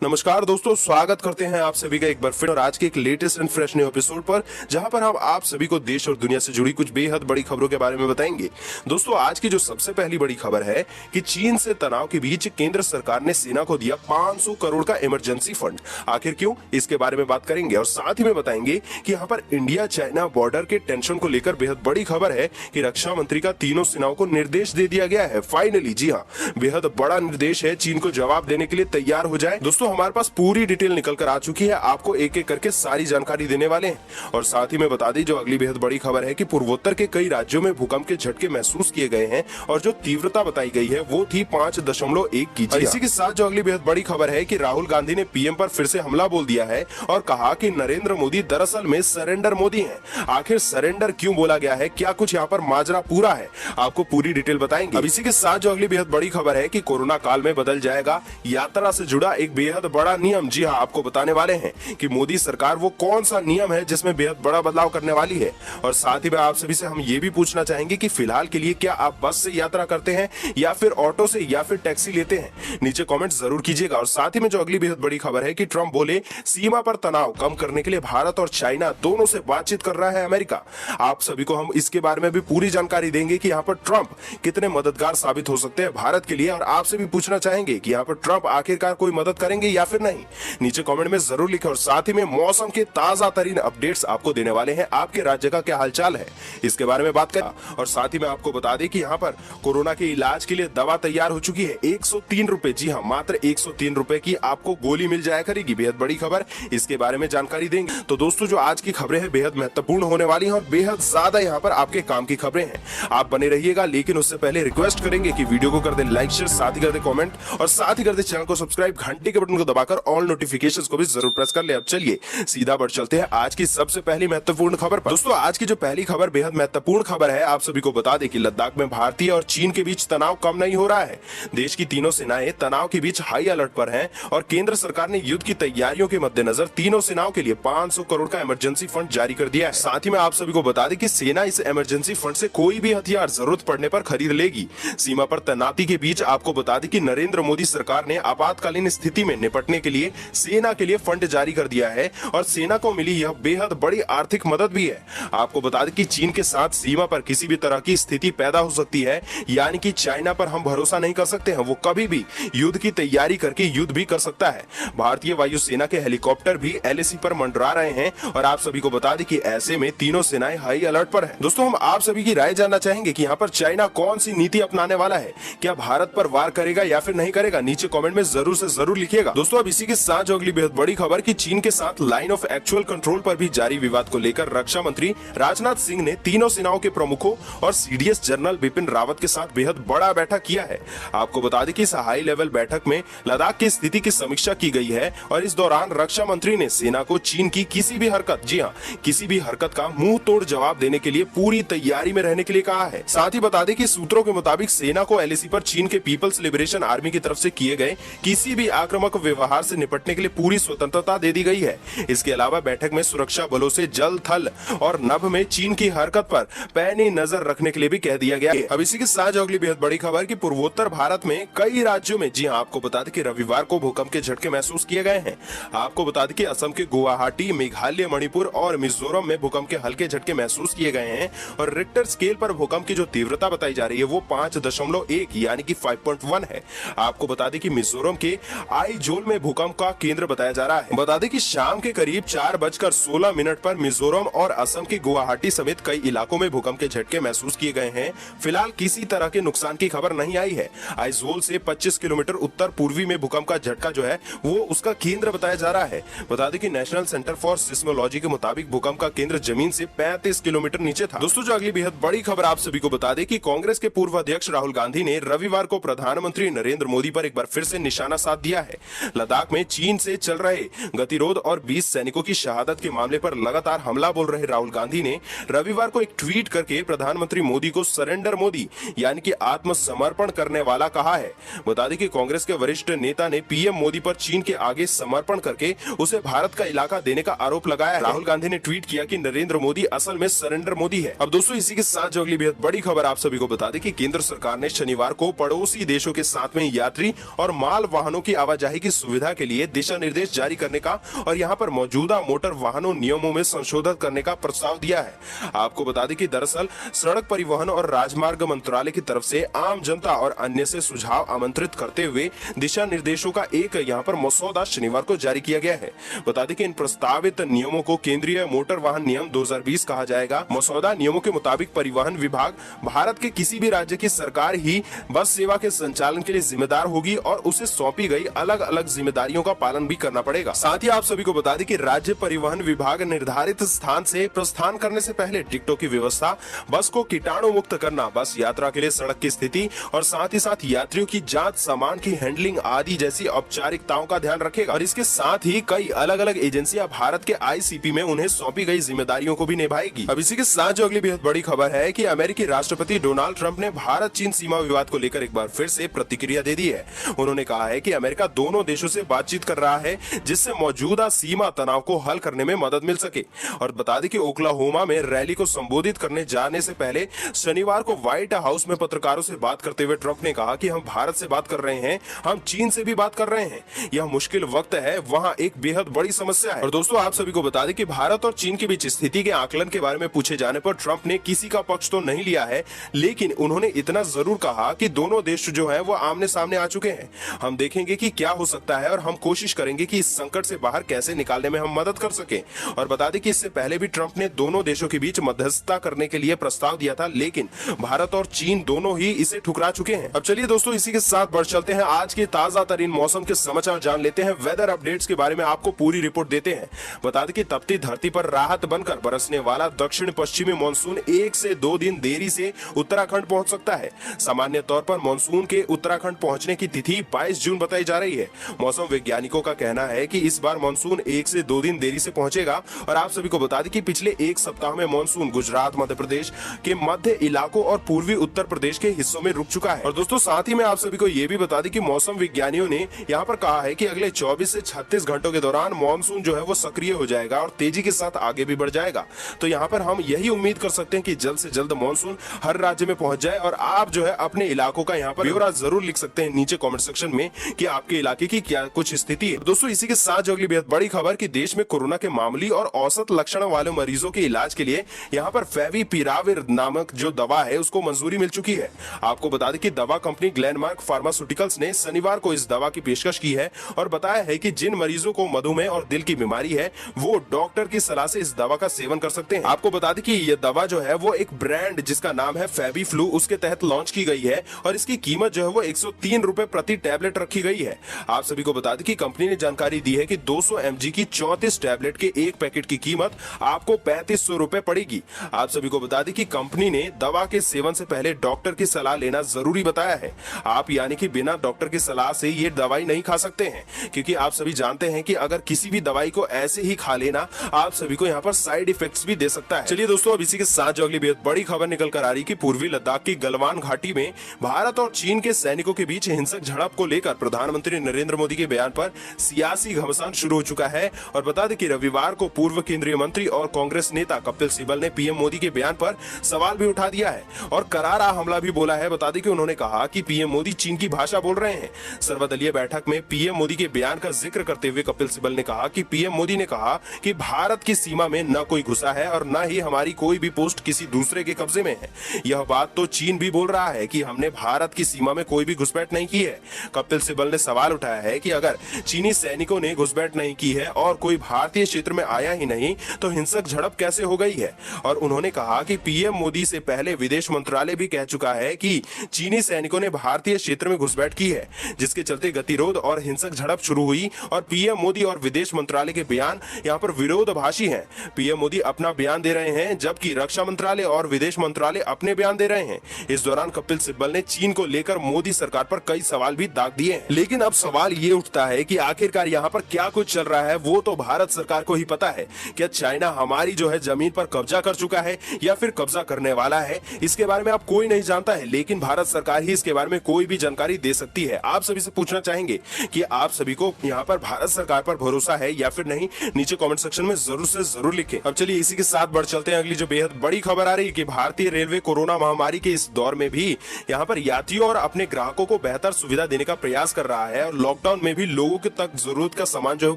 नमस्कार दोस्तों, स्वागत करते हैं आप सभी का एक बार फिर और आज के एक latest and fresh new episode पर, जहां पर हम आप सभी को देश और दुनिया से जुड़ी कुछ बेहद बड़ी खबरों के बारे में बताएंगे। दोस्तों, आज की जो सबसे पहली बड़ी खबर है कि चीन से तनाव के बीच केंद्र सरकार ने सेना को दिया 500 करोड़ का इमरजेंसी फंड। आखिर क्यों, इसके बारे में बात करेंगे और साथ ही में बताएंगे कि यहाँ पर इंडिया चाइना बॉर्डर के टेंशन को लेकर बेहद बड़ी खबर है कि रक्षा मंत्री का तीनों सेनाओं को निर्देश दे दिया गया है। फाइनली, जी हाँ, बेहद बड़ा निर्देश है, चीन को जवाब देने के लिए तैयार हो जाए। दोस्तों, हमारे पास पूरी डिटेल निकल कर आ चुकी है, आपको एक एक करके सारी जानकारी देने वाले हैं। और साथ ही में बता दें, जो अगली बेहद बड़ी खबर है कि पूर्वोत्तर के कई राज्यों में भूकंप के झटके महसूस किए गए हैं और जो तीव्रता बताई गई है वो थी 5.1 की। इसी के साथ जो अगली बेहद बड़ी खबर है कि राहुल गांधी ने पीएम पर फिर से हमला बोल दिया है और कहा कि नरेंद्र मोदी दरअसल में सरेंडर मोदी हैं। आखिर सरेंडर क्यों बोला गया है, क्या कुछ यहाँ पर माजरा पूरा है, आपको पूरी डिटेल बताएंगे। अब इसी के साथ जो अगली बेहद बड़ी खबर है कि कोरोना काल में बदल जाएगा यात्रा से जुड़ा एक बेहद बड़ा नियम। जी हाँ, आपको बताने वाले हैं कि मोदी सरकार वो कौन सा नियम है जिसमें बेहद बड़ा बदलाव करने वाली है। और साथ ही में आप सभी से हम ये भी पूछना चाहेंगे कि फिलहाल के लिए क्या आप बस से यात्रा करते हैं या फिर ऑटो से या फिर टैक्सी लेते हैं, नीचे कमेंट जरूर कीजिएगा। और साथ ही में जो अगली बेहद बड़ी खबर है कि ट्रंप बोले सीमा पर तनाव कम करने के लिए भारत और चाइना दोनों से बातचीत कर रहा है अमेरिका। आप सभी को हम इसके बारे में भी पूरी जानकारी देंगे कि यहाँ पर ट्रंप कितने मददगार साबित हो सकते हैं भारत के लिए। और आपसे भी पूछना चाहेंगे कि यहाँ पर ट्रंप आखिरकार कोई मदद करेंगे या फिर नहीं, नीचे कमेंट में जरूर लिखें। और साथ ही में मौसम के ताजा तरीन अपडेट्स आपको देने वाले हैं, आपके राज्य का क्या हालचाल है इसके बारे में बात करें। और साथ ही में आपको बता दें कि यहाँ पर कोरोना के इलाज के लिए दवा तैयार हो चुकी है 103 रुपए। जी हाँ, मात्र 103 रुपए की आपको गोली मिल जाया करेगी। बेहद बड़ी खबर, इसके बारे में जानकारी देंगे। तो दोस्तों, जो आज की खबरें हैं बेहद महत्वपूर्ण होने वाली हैं और बेहद ज्यादा यहाँ पर आपके काम की खबरें हैं, आप बने रहिएगा। लेकिन उससे पहले रिक्वेस्ट करेंगे कि वीडियो को कर दें लाइक, शेयर, साथ ही कर दें कमेंट और साथ ही कर दें चैनल को सब्सक्राइब, घंटे के बटन को दबाकर ऑल नोटिफिकेशंस को भी जरूर प्रेस कर ले। अब चलिए सीधा बढ़ चलते हैं आज की सबसे पहली महत्वपूर्ण खबर पर। दोस्तों, आज की जो पहली खबर बेहद महत्वपूर्ण खबर है, आप सभी को बता दें कि लद्दाख में भारतीय और चीन के बीच तनाव कम नहीं हो रहा है। देश की तीनों सेनाएं तनाव के बीच हाई अलर्ट पर हैं और केंद्र सरकार ने युद्ध की तैयारियों के मद्देनजर तीनों सेनाओं के लिए 500 करोड़ का इमरजेंसी फंड जारी कर दिया है। साथ ही में आप सभी को बता दें कि सेना इस इमरजेंसी फंड से कोई भी हथियार जरूरत पड़ने पर खरीद लेगी। सीमा पर तैनाती के बीच आपको बता दें कि नरेंद्र मोदी सरकार ने आपातकालीन स्थिति में निपटने के लिए सेना के लिए फंड जारी कर दिया है और सेना को मिली यह बेहद बड़ी आर्थिक मदद भी है। आपको बता दें कि चीन के साथ सीमा पर किसी भी तरह की स्थिति पैदा हो सकती है, यानी कि चाइना पर हम भरोसा नहीं कर सकते हैं, वो कभी भी युद्ध की तैयारी करके युद्ध भी कर सकता है। भारतीय वायुसेना के हेलीकॉप्टर भी एलएसी पर मंडरा रहे हैं और आप सभी को बता दें कि ऐसे में तीनों सेनाएं हाई अलर्ट पर है। दोस्तों, हम आप सभी की राय जानना चाहेंगे कि यहाँ पर चाइना कौन सी नीति अपनाने वाला है, क्या भारत पर वार करेगा या फिर नहीं करेगा, नीचे कमेंट में जरूर से जरूर लिखिएगा। दोस्तों, अब इसी के साथ जो अगली बेहद बड़ी खबर कि चीन के साथ लाइन ऑफ एक्चुअल कंट्रोल पर भी जारी विवाद को लेकर रक्षा मंत्री राजनाथ सिंह ने तीनों सेनाओं के प्रमुखों और सीडीएस जनरल बिपिन रावत के साथ बेहद बड़ा बैठक किया है। आपको बता दें कि इस हाई लेवल बैठक में लद्दाख की स्थिति की समीक्षा की गई है और इस दौरान रक्षा मंत्री ने सेना को चीन की किसी भी हरकत, जी हाँ, किसी भी हरकत का मुंह तोड़ जवाब देने के लिए पूरी तैयारी में रहने के लिए कहा है। साथ ही बता दें कि सूत्रों के मुताबिक सेना को एलएसी पर चीन के पीपल्स लिबरेशन आर्मी की तरफ से किए गए किसी भी आक्रामक व्यवहार से निपटने के लिए पूरी स्वतंत्रता दे दी गई है। इसके अलावा बैठक में सुरक्षा बलों से जल, थल और नभ में चीन की हरकत पर पैनी नजर रखने के लिए भी कह दिया गया है। अब इसी के साथ अगली बेहद बड़ी खबर कि पूर्वोत्तर भारत में कई राज्यों में, जी हाँ, आपको बता दें कि रविवार को भूकंप के झटके महसूस किए गए हैं। आपको बता दें कि असम के गुवाहाटी, मेघालय, मणिपुर और मिजोरम में भूकंप के हल्के झटके महसूस किए गए हैं और रिक्टर स्केल पर भूकंप की जो तीव्रता बताई जा रही है वो 5.1 यानी कि 5.1 है। आपको बता दें कि मिजोरम के आइजोल में भूकंप का केंद्र बताया जा रहा है। बता दें कि शाम के करीब 4:16 पर मिजोरम और असम के गुवाहाटी समेत कई इलाकों में भूकंप के झटके महसूस किए गए हैं। फिलहाल किसी तरह के नुकसान की खबर नहीं आई है। आइजोल से 25 किलोमीटर उत्तर पूर्वी में भूकंप का झटका जो है वो उसका केंद्र बताया जा रहा है। बता दें कि नेशनल सेंटर फॉर सिस्मोलॉजी के मुताबिक भूकंप का केंद्र जमीन से 35 किलोमीटर नीचे था। दोस्तों, जो अगली बेहद बड़ी खबर आप सभी को बता दें कि कांग्रेस के पूर्व अध्यक्ष राहुल गांधी ने रविवार को प्रधानमंत्री नरेंद्र मोदी पर एक बार फिर से निशाना साध दिया है। लद्दाख में चीन से चल रहे गतिरोध और 20 सैनिकों की शहादत के मामले पर लगातार हमला बोल रहे राहुल गांधी ने रविवार को एक ट्वीट करके प्रधानमंत्री मोदी को सरेंडर मोदी यानी कि आत्मसमर्पण करने वाला कहा है। बता दें कि कांग्रेस के वरिष्ठ नेता ने पीएम मोदी पर चीन के आगे समर्पण करके उसे भारत का इलाका देने का आरोप लगाया है। राहुल गांधी ने ट्वीट किया कि नरेंद्र मोदी असल में सरेंडर मोदी है। अब दोस्तों, इसी के साथ जो अगली बेहद बड़ी खबर आप सभी को बता दें कि केंद्र सरकार ने शनिवार को पड़ोसी देशों के साथ में यात्री और माल वाहनों की आवाजाही की की सुविधा के लिए दिशा निर्देश जारी करने का और यहाँ पर मौजूदा मोटर वाहनों नियमों में संशोधन करने का प्रस्ताव दिया है। आपको बता दें कि दरअसल सड़क परिवहन और राजमार्ग मंत्रालय की तरफ से आम जनता और अन्य से सुझाव आमंत्रित करते हुए दिशा निर्देशों का एक यहाँ पर मसौदा शनिवार को जारी किया गया है। बता दें कि इन प्रस्तावित नियमों को केंद्रीय मोटर वाहन नियम 2020 कहा जाएगा। मसौदा नियमों के मुताबिक परिवहन विभाग भारत के किसी भी राज्य की सरकार ही बस सेवा के संचालन के लिए जिम्मेदार होगी और उसे सौंपी गई अलग अलग जिम्मेदारियों का पालन भी करना पड़ेगा। साथ ही आप सभी को बता दें कि राज्य परिवहन विभाग निर्धारित स्थान से प्रस्थान करने से पहले टिकटों की व्यवस्था, बस को कीटाणु मुक्त करना, बस यात्रा के लिए सड़क की स्थिति और साथ ही साथ यात्रियों की जांच, सामान की हैंडलिंग आदि जैसी औपचारिकताओं का ध्यान रखेगा। और इसके साथ ही कई अलग अलग एजेंसियां भारत के आईसीपी में उन्हें सौंपी गई जिम्मेदारियों को भी निभाएगी। अब इसी के साथ जो अगली बेहद बड़ी खबर है कि अमेरिकी राष्ट्रपति डोनाल्ड ट्रंप ने भारत चीन सीमा विवाद को लेकर एक बार फिर से प्रतिक्रिया दे दी है। उन्होंने कहा है कि अमेरिका दोनों देशों से बातचीत कर रहा है जिससे मौजूदा सीमा तनाव को हल करने में मदद मिल सके। और बता दें कि ओक्लाहोमा में रैली को संबोधित करने जाने से पहले शनिवार को व्हाइट हाउस में पत्रकारों से बात करते हुए ट्रंप ने कहा कि हम भारत से बात कर रहे हैं, हम चीन से भी बात कर रहे हैं। यह मुश्किल वक्त है, वहां एक बेहद बड़ी समस्या है। और दोस्तों आप सभी को बता दें कि भारत और चीन के बीच स्थिति के आकलन के बारे में पूछे जाने पर ट्रंप ने किसी का पक्ष तो नहीं लिया है, लेकिन उन्होंने इतना जरूर कहा कि दोनों देश जो है वो आमने सामने आ चुके हैं। हम देखेंगे कि क्या हो सकता है और हम कोशिश करेंगे कि इस संकट से बाहर कैसे निकालने में हम मदद कर सके। और बता दें कि इससे पहले भी ट्रंप ने दोनों देशों के बीच मध्यस्थता करने के लिए प्रस्ताव दिया था, लेकिन भारत और चीन दोनों ही इसे ठुकरा चुके हैं। अब चलिए दोस्तों इसी के साथ बढ़ चलते हैं आज के ताजा तरीन मौसम के समाचार जान लेते हैं। वेदर अपडेट्स के बारे में आपको पूरी रिपोर्ट देते हैं। बता दें कि तपती धरती पर राहत बनकर बरसने वाला दक्षिण पश्चिमी मानसून 1 से 2 दिन देरी से उत्तराखंड पहुंच सकता है। सामान्य तौर पर मानसून के उत्तराखंड पहुंचने की तिथि 22 जून बताई जा रही है। मौसम वैज्ञानिकों का कहना है कि इस बार मानसून 1 से 2 दिन देरी से पहुंचेगा। और आप सभी को बता दें कि पिछले एक सप्ताह में मानसून गुजरात, मध्य प्रदेश के मध्य इलाकों और पूर्वी उत्तर प्रदेश के हिस्सों में रुक चुका है। और दोस्तों साथ ही में आप सभी को ये भी बता दें कि मौसम विज्ञानियों ने यहाँ पर कहा है कि अगले 24 से 36 घंटों के दौरान मानसून जो है वो सक्रिय हो जाएगा और तेजी के साथ आगे भी बढ़ जाएगा। तो यहाँ पर हम यही उम्मीद कर सकते हैं कि जल्द से जल्द मानसून हर राज्य में पहुंच जाए। और आप जो है अपने इलाकों का यहाँ पर ब्यौरा जरूर लिख सकते हैं नीचे कमेंट सेक्शन में कि आपके इलाके की क्या कुछ स्थिति है। दोस्तों इसी के साथ जो अगली बेहद बड़ी खबर कि देश में कोरोना के मामूली और औसत लक्षण वाले मरीजों के इलाज के लिए यहाँ पर फेविपिराविर नामक जो दवा है उसको मंजूरी मिल चुकी है। आपको बता दें कि दवा कंपनी ग्लेनमार्क फार्मास्यूटिकल्स ने शनिवार को इस दवा की पेशकश की है और बताया है कि जिन मरीजों को मधुमेह और दिल की बीमारी है वो डॉक्टर की सलाह से इस दवा का सेवन कर सकते हैं। आपको बता दें कि ये दवा जो है वो एक ब्रांड जिसका नाम है फेविफ्लू उसके तहत लॉन्च की गई है और इसकी कीमत जो है वो 103 रुपए प्रति टैबलेट रखी गई है। आप सभी को बता दें कि कंपनी ने जानकारी दी है कि 200 mg की 34 टैबलेट के एक पैकेट की कीमत आपको 3500 रुपए पड़ेगी। आप सभी को बता दें कि कंपनी ने दवा के सेवन से पहले डॉक्टर की सलाह लेना जरूरी बताया है। आप यानी कि बिना डॉक्टर की सलाह से ये दवाई नहीं खा सकते हैं, क्योंकि आप सभी जानते हैं कि अगर किसी भी दवाई को ऐसे ही खा लेना आप सभी को यहाँ पर साइड इफेक्ट्स भी दे सकता है। चलिए दोस्तों अब इसी के साथ जो अगली बेहद बड़ी खबर निकल कर आ रही कि पूर्वी लद्दाख की गलवान घाटी में भारत और चीन के सैनिकों के बीच हिंसक झड़प को लेकर प्रधानमंत्री नरेंद्र मोदी के बयान पर सियासी घमासान शुरू हो चुका है। और बता दें कि रविवार को पूर्व केंद्रीय मंत्री और कांग्रेस नेता कपिल सिब्बल ने पीएम मोदी के बयान पर सवाल भी उठा दिया है और करारा हमला भी बोला है। बता दें कि उन्होंने कहा कि पीएम मोदी चीन की भाषा बोल रहे हैं। सर्वदलीय बैठक में पीएम मोदी के बयान का जिक्र करते हुए कपिल सिब्बल ने कहा कि पीएम मोदी ने कहा कि भारत की सीमा में न कोई घुसा है और न ही हमारी कोई भी पोस्ट किसी दूसरे के कब्जे में है। यह बात तो चीन भी बोल रहा है कि हमने भारत की सीमा में कोई भी घुसपैठ नहीं की है। कपिल सिब्बल ने सवाल उठाया है कि अगर चीनी सैनिकों ने घुसपैठ नहीं की है और कोई भारतीय क्षेत्र में आया ही नहीं तो हिंसक झड़प कैसे हो गई है। और उन्होंने कहा कि पीएम मोदी से पहले विदेश मंत्रालय भी कह चुका है कि चीनी सैनिकों ने भारतीय क्षेत्र में घुसपैठ की है, जिसके चलते गतिरोध और हिंसक झड़प शुरू हुई। और पीएम मोदी और विदेश मंत्रालय के बयान यहाँ पर विरोधाभासी हैं। पीएम मोदी अपना बयान दे रहे हैं जबकि रक्षा मंत्रालय और विदेश मंत्रालय अपने बयान दे रहे हैं। इस दौरान कपिल सिब्बल ने चीन को लेकर मोदी सरकार पर कई सवाल भी दाग दिए हैं। लेकिन अब सवाल ये उठता है कि आखिरकार यहाँ पर क्या कुछ चल रहा है वो तो भारत सरकार को ही पता है। क्या चाइना हमारी जो है जमीन पर कब्जा कर चुका है या फिर कब्जा करने वाला है, इसके बारे में आप कोई नहीं जानता है, लेकिन भारत सरकार ही इसके बारे में कोई भी जानकारी दे सकती है। आप सभी से पूछना चाहेंगे कि आप सभी को यहाँ पर भारत सरकार पर भरोसा है या फिर नहीं, नीचे कमेंट सेक्शन में जरूर से जरूर लिखें। अब चलिए इसी के साथ बढ़ चलते हैं अगली जो बेहद बड़ी खबर आ रही है कि भारतीय रेलवे कोरोना महामारी के इस दौर में भी यहाँ पर यात्रियों और अपने ग्राहकों को बेहतर सुविधा देने का प्रयास कर रहा है और लॉकडाउन में भी लोगों के तक जरूरत का सामान जो है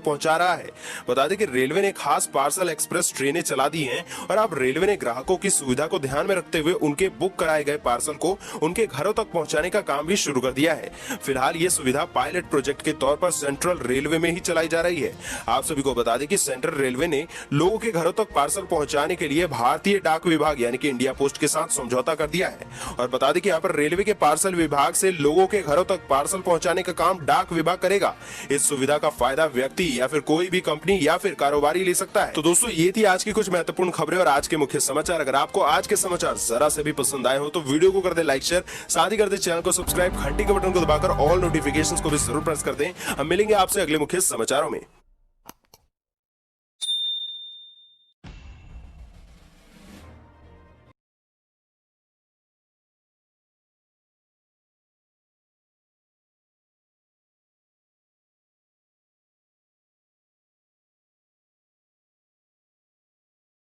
पहुंचा रहा है। बता दें कि रेलवे ने खास पार्सल एक्सप्रेस ट्रेनें चला दी हैं और अब रेलवे ने ग्राहकों की सुविधा को ध्यान में रखते हुए उनके बुक कराए गए पार्सल को उनके घरों तक पहुंचाने का काम भी शुरू कर दिया है। फिलहाल ये सुविधा पायलट प्रोजेक्ट के तौर पर सेंट्रल रेलवे में ही चलाई जा रही है। आप सभी को बता दें कि सेंट्रल रेलवे ने लोगों के घरों तक पार्सल पहुंचाने के लिए भारतीय डाक विभाग यानी कि इंडिया पोस्ट के साथ समझौता कर दिया है। और बता दें कि यहाँ पर रेलवे के पार्सल विभाग से लोगों के घरों तक पार्सल पहुंचाने का काम डाक विभाग करेगा। इस सुविधा का फायदा व्यक्ति या फिर कोई भी कंपनी या फिर कारोबारी ले सकता है। तो दोस्तों ये थी आज की कुछ महत्वपूर्ण खबरें और आज के मुख्य समाचार। अगर आपको आज के समाचार जरा से भी पसंद आए हो तो वीडियो को कर दे लाइक शेयर, साथ ही कर दे चैनल को सब्सक्राइब, घंटी के बटन को दबाकर ऑल नोटिफिकेशंस को भी जरूर प्रेस कर दें। हम मिलेंगे आपसे अगले मुख्य समाचारों में।